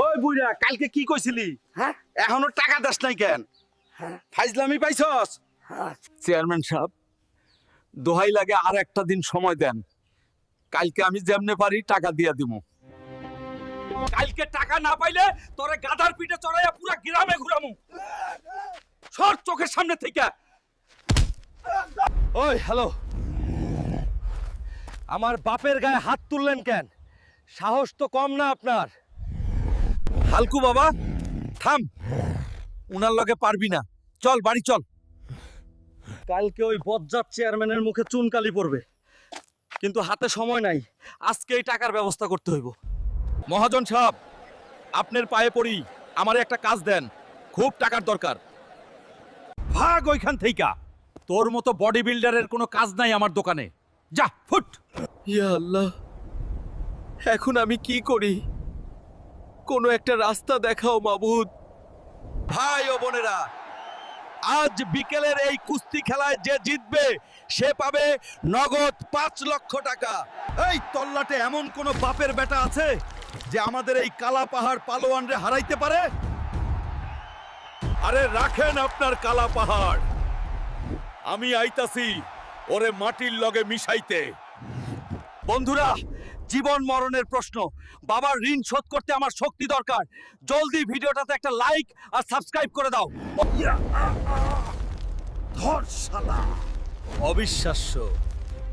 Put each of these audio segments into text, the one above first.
ওই বুইরা কালকে কি কইছিলি? হ্যাঁ এখনো টাকা দাস নাই কেন? হ্যাঁ ফাইজলামি পাইছস? হ্যাঁ চেয়ারম্যান সাহেব, দোহাই লাগে আর একটা দিন সময় দেন। কালকে আমি যেমনে পারি টাকা দিয়া দিমু। কালকে টাকা না পাইলে তোরে গাধার পিঠে চড়াইয়া পুরা গ্রামে ঘুরামু। সর চোখের সামনে থেকে। ওই হ্যালো, আমার বাপের গায়ে হাত তুললেন কেন? সাহস তো কম না আপনার। হালকু বাবা থাম, উনার লগে পারবি না, চল বাড়ি চল। কালকে ওই বজ্জাত চেয়ারম্যানের মুখে চুনকালি পড়বে, কিন্তু হাতে সময় নাই। আজকেই টাকার ব্যবস্থা করতে হইব। মহাজন সাহেব, আপনার পায়ে পড়ি, আমারে একটা কাজ দেন, খুব টাকার দরকার। ভাগ ওইখান থেইকা, তোর মতো বডি বিল্ডারের কোনো কাজ নাই আমার দোকানে। যা ফুট। ইয়া আল্লাহ, এখন আমি কি করি? কোনো একটা রাস্তা দেখাও মাবুদ। ভাই ও বোনেরা, আজ বিকেলের এই কুস্তি খেলায় যে জিতবে সে পাবে নগদ 5 লক্ষ টাকা। এই তল্লাটে এমন কোন বাপের বেটা আছে যে আমাদের এই কালা পাহাড় পালোয়ানরে হারাইতে পারে? আরে রাখেন আপনার কালা পাহাড়, আমি আইতাছি ওরে মাটির লগে মিশাইতে। বন্ধুরা, জীবন মরণের প্রশ্ন, বাবার ঋণ শোধ করতে আমার শক্তি দরকার। জলদি ভিডিওটাতে একটা লাইক আর সাবস্ক্রাইব করে দাও। ধর শালা। অবিশ্বাস্য,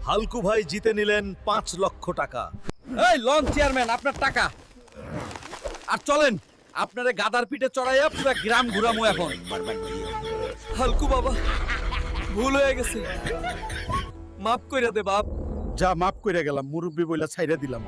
হালকু ভাই জিতে নিলেন 5 লক্ষ টাকা। এই লন চেয়ারম্যান, আপনার টাকা। আর চলেন, আপনারে গাদার পিঠে চড়াইয়া পুরো গ্রাম ঘুরামু এখন। হালকু বাবা, ভুল হয়ে গেছে, মাফ কইরা দে বাপ। যা মাফ কইরা গেলাম, মুরব্বি বইলা ছাইরা দিলাম।